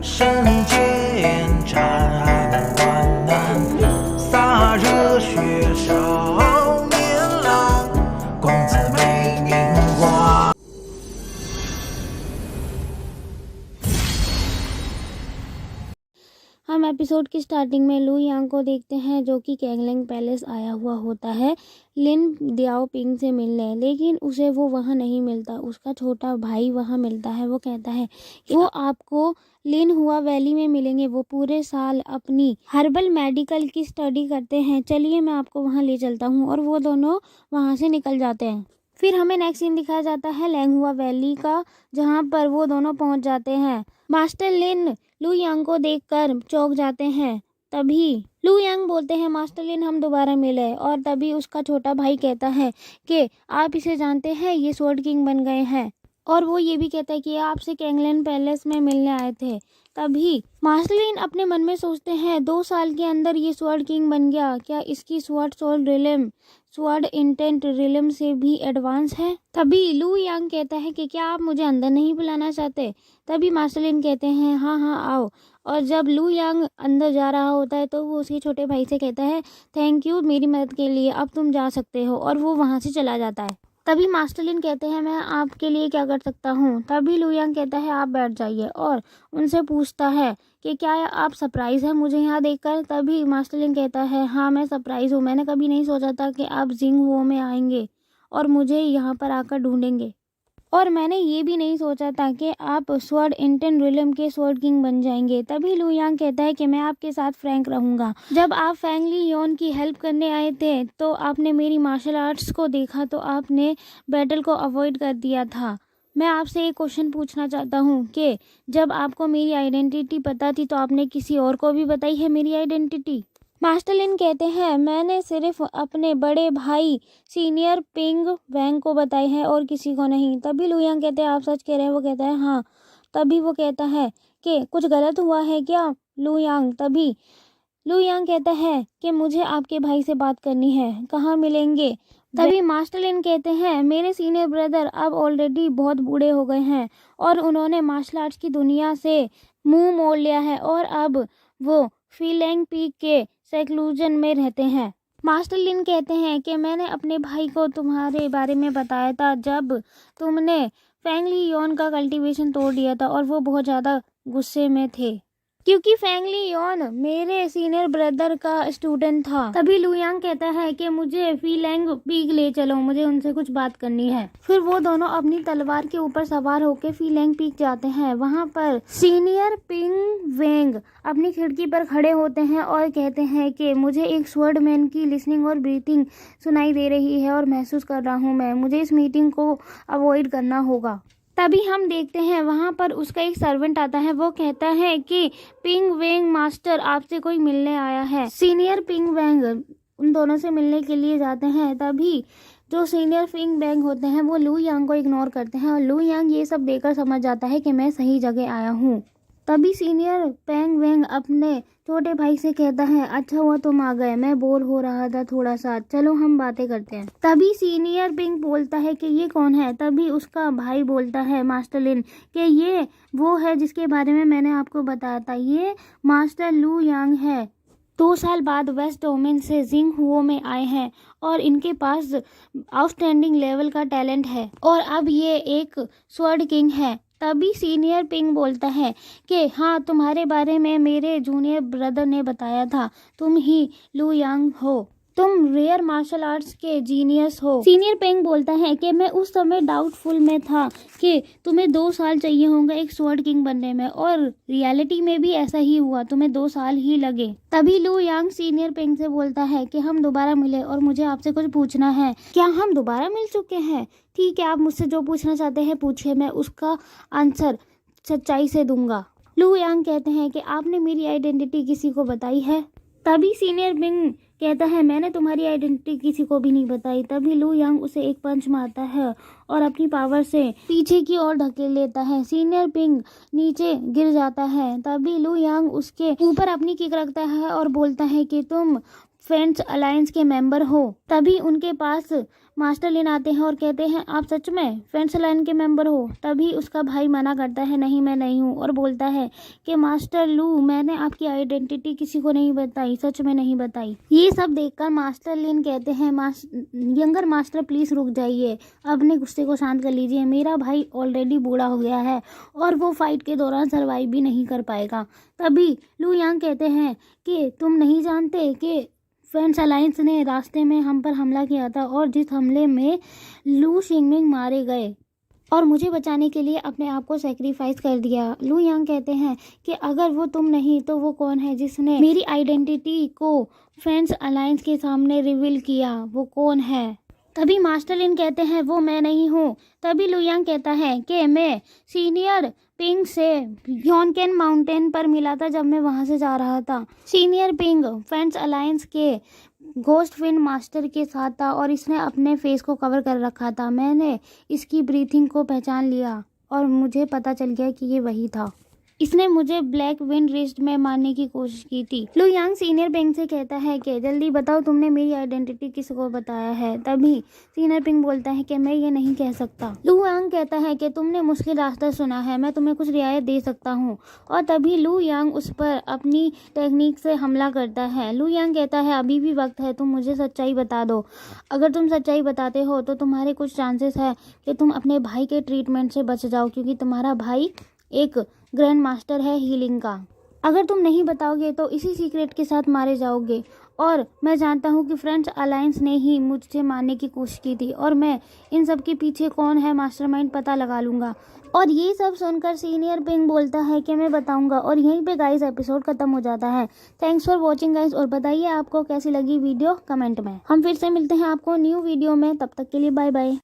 身间缠万难，洒热血少年郎，公子美名光。हम episode की starting में लू यांग को देखते हैं जो कि कैंगलिंग पैलेस आया हुआ होता है लिन दियाओ पिंग से मिलने, लेकिन उसे वो वहाँ नहीं मिलता। उसका छोटा भाई वहाँ मिलता है। वो कहता है कि वो आपको लिन हुआ वैली में मिलेंगे। वो पूरे साल अपनी हर्बल मेडिकल की स्टडी करते हैं। चलिए मैं आपको वहाँ ले चलता हूँ। और वो दोनों वहाँ से निकल जाते हैं। फिर हमें नेक्स्ट सीन दिखाया जाता है लैंगहुआ वैली का, जहाँ पर वो दोनों पहुँच जाते हैं। मास्टर लिन लू यांग को देखकर चौंक जाते हैं। तभी लू यांग बोलते हैं, मास्टर लिन हम दोबारा मिले। और तभी उसका छोटा भाई कहता है कि आप इसे जानते हैं, ये स्वॉर्ड किंग बन गए हैं। और वो ये भी कहता है कि आपसे कैंगलिन पैलेस में मिलने आए थे। तभी मास्टर लिन अपने मन में सोचते हैं, 2 साल के अंदर ये स्वॉर्ड किंग बन गया, क्या इसकी sword soul realm sword intent realm से भी एडवांस है। तभी लू यांग कहता है कि क्या आप मुझे अंदर नहीं बुलाना चाहते। तभी मास्टर लिन कहते हैं हाँ हाँ आओ। और जब लू यांग अंदर जा रहा होता है तो वो उसके छोटे भाई से कहता है थैंक यू मेरी मदद के लिए, अब तुम जा सकते हो। और वो वहाँ से चला जाता है। तभी मास्टर लिन कहते हैं मैं आपके लिए क्या कर सकता हूँ। तभी लू यांग कहता है आप बैठ जाइए और उनसे पूछता है कि क्या आप सरप्राइज़ है मुझे यहाँ देखकर। तभी मास्टर लिन कहता है हाँ मैं सरप्राइज़ हूँ, मैंने कभी नहीं सोचा था कि आप जिंगहुओ में आएंगे और मुझे यहाँ पर आकर ढूंढेंगे। और मैंने ये भी नहीं सोचा था कि आप स्वॉर्ड इंटेंट रिलम के स्वॉर्ड किंग बन जाएंगे। तभी लू यांग कहता है कि मैं आपके साथ फ्रैंक रहूंगा। जब आप फैंग ली योन की हेल्प करने आए थे तो आपने मेरी मार्शल आर्ट्स को देखा तो आपने बैटल को अवॉइड कर दिया था। मैं आपसे एक क्वेश्चन पूछना चाहता हूँ कि जब आपको मेरी आइडेंटिटी पता थी तो आपने किसी और को भी बताई है मेरी आइडेंटिटी। मास्टर लिन कहते हैं मैंने सिर्फ अपने बड़े भाई सीनियर पिंग वैंग को बताई है और किसी को नहीं। तभी लू यांग कहते हैं आप सच कह रहे हैं। वो कहता है हाँ। तभी वो कहता है कि कुछ गलत हुआ है क्या लू यांग। तभी लू यांग कहता है कि मुझे आपके भाई से बात करनी है, कहाँ मिलेंगे। तभी मास्टर लिन कहते हैं मेरे सीनियर ब्रदर अब ऑलरेडी बहुत बूढ़े हो गए हैं और उन्होंने मार्शल आर्ट्स की दुनिया से मुंह मोड़ लिया है और अब वो फीलैंग पीक के सेक्लूजन में रहते हैं। मास्टर लिन कहते हैं कि मैंने अपने भाई को तुम्हारे बारे में बताया था जब तुमने फैंग ली योन का कल्टीवेशन तोड़ दिया था और वो बहुत ज़्यादा गुस्से में थे क्योंकि फैंग ली योन मेरे सीनियर ब्रदर का स्टूडेंट था। तभी लू यांग कहता है कि मुझे फीलैंग पीक ले चलो, मुझे उनसे कुछ बात करनी है। फिर वो दोनों अपनी तलवार के ऊपर सवार होकर फीलैंग पीक जाते हैं। वहाँ पर सीनियर पिंग वेंग अपनी खिड़की पर खड़े होते हैं और कहते हैं कि मुझे एक स्वॉर्डमैन की लिसनिंग और ब्रीथिंग सुनाई दे रही है और महसूस कर रहा हूँ मैं, मुझे इस मीटिंग को अवॉइड करना होगा। तभी हम देखते हैं वहाँ पर उसका एक सर्वेंट आता है। वो कहता है कि पिंग वेंग मास्टर आपसे कोई मिलने आया है। सीनियर पिंग वेंग उन दोनों से मिलने के लिए जाते हैं। तभी जो सीनियर पिंग वेंग होते हैं वो लू यांग को इग्नोर करते हैं और लू यांग ये सब देखकर समझ जाता है कि मैं सही जगह आया हूँ। तभी सीनियर पेंग वेंग अपने छोटे भाई से कहता है अच्छा हुआ तुम आ गए, मैं बोर हो रहा था थोड़ा सा, चलो हम बातें करते हैं। तभी सीनियर पिंग बोलता है कि ये कौन है। तभी उसका भाई बोलता है मास्टर लिन कि ये वो है जिसके बारे में मैंने आपको बताया था, ये मास्टर लू यांग है। 2 साल बाद वेस्ट डोमेन से जिंगहुओ में आए हैं और इनके पास आउटस्टैंडिंग लेवल का टैलेंट है और अब ये एक स्वॉर्ड किंग है। तभी सीनियर पिंग बोलता है कि हाँ तुम्हारे बारे में मेरे जूनियर ब्रदर ने बताया था, तुम ही लू यांग हो, तुम रेयर मार्शल आर्ट्स के जीनियस हो। सीनियर पिंग बोलता है कि मैं उस समय डाउटफुल में था कि तुम्हें 2 साल चाहिए होंगे एक स्वॉर्ड किंग बनने में और रियलिटी में भी ऐसा ही हुआ, तुम्हें 2 साल ही लगे। तभी लू यांग सीनियर पिंग से बोलता है कि हम दोबारा मिले और मुझे आपसे कुछ पूछना है। क्या हम दोबारा मिल चुके हैं? ठीक है, आप मुझसे जो पूछना चाहते हैं पूछिए, मैं उसका आंसर सच्चाई से दूंगा। लू यांग कहते हैं कि आपने मेरी आइडेंटिटी किसी को बताई है। तभी सीनियर पिंग कहता है मैंने तुम्हारी आइडेंटिटी किसी को भी नहीं बताई। तभी लू यांग उसे एक पंच मारता है और अपनी पावर से पीछे की ओर ढकेल लेता है। सीनियर पिंग नीचे गिर जाता है। तभी लू यांग उसके ऊपर अपनी किक रखता है और बोलता है कि तुम फ्रेंड्स अलायंस के मेंबर हो। तभी उनके पास मास्टर लिन आते हैं और कहते हैं आप सच में फ्रेंड्स अलायंस के मेंबर हो। तभी उसका भाई मना करता है नहीं मैं नहीं हूँ, और बोलता है कि मास्टर लू मैंने आपकी आइडेंटिटी किसी को नहीं बताई, सच में नहीं बताई। ये सब देखकर मास्टर लिन कहते हैं यंगर मास्टर प्लीज रुक जाइए, अपने गुस्से को शांत कर लीजिए, मेरा भाई ऑलरेडी बूढ़ा हो गया है और वो फाइट के दौरान सर्वाइव भी नहीं कर पाएगा। तभी लू यांग कहते हैं कि तुम नहीं जानते कि फ्रेंड्स अलायंस ने रास्ते में हम पर हमला किया था और जिस हमले में लू शिंगमिंग मारे गए और मुझे बचाने के लिए अपने आप को सेक्रीफाइस कर दिया। लू यांग कहते हैं कि अगर वो तुम नहीं तो वो कौन है जिसने मेरी आइडेंटिटी को फ्रेंड्स अलायंस के सामने रिवील किया, वो कौन है। तभी मास्टर लिन कहते हैं वो मैं नहीं हूँ। तभी लू यांग कहता है कि मैं सीनियर पिंग से योनकेन माउंटेन पर मिला था जब मैं वहां से जा रहा था। सीनियर पिंग फ्रेंड्स अलायंस के घोस्ट विंड मास्टर के साथ था और इसने अपने फेस को कवर कर रखा था। मैंने इसकी ब्रीथिंग को पहचान लिया और मुझे पता चल गया कि ये वही था। इसने मुझे ब्लैक विंड रिस्ट में मारने की कोशिश की थी। लू यांग सीनियर पिंग से कहता है कि जल्दी बताओ तुमने मेरी आइडेंटिटी किसको बताया है। तभी सीनियर पिंग बोलता है कि मैं ये नहीं कह सकता। लू यांग कहता है कि तुमने मुश्किल रास्ता सुना है, मैं तुम्हें कुछ रियायत दे सकता हूँ। और तभी लू यांग उस पर अपनी टेक्निक से हमला करता है। लू यांग कहता है अभी भी वक्त है, तुम मुझे सच्चाई बता दो। अगर तुम सच्चाई बताते हो तो तुम्हारे कुछ चांसेस है कि तुम अपने भाई के ट्रीटमेंट से बच जाओ, क्योंकि तुम्हारा भाई एक ग्रैंड मास्टर है हीलिंग का। अगर तुम नहीं बताओगे तो इसी सीक्रेट के साथ मारे जाओगे। और मैं जानता हूँ कि फ्रेंड्स अलायंस ने ही मुझसे मारने की कोशिश की थी और मैं इन सब के पीछे कौन है मास्टरमाइंड पता लगा लूँगा। और ये सब सुनकर सीनियर पिंग बोलता है कि मैं बताऊँगा। और यहीं पे गाइस एपिसोड खत्म हो जाता है। थैंक्स फॉर वॉचिंग गाइस, और बताइए आपको कैसी लगी वीडियो कमेंट में। हम फिर से मिलते हैं आपको न्यू वीडियो में, तब तक के लिए बाय बाय।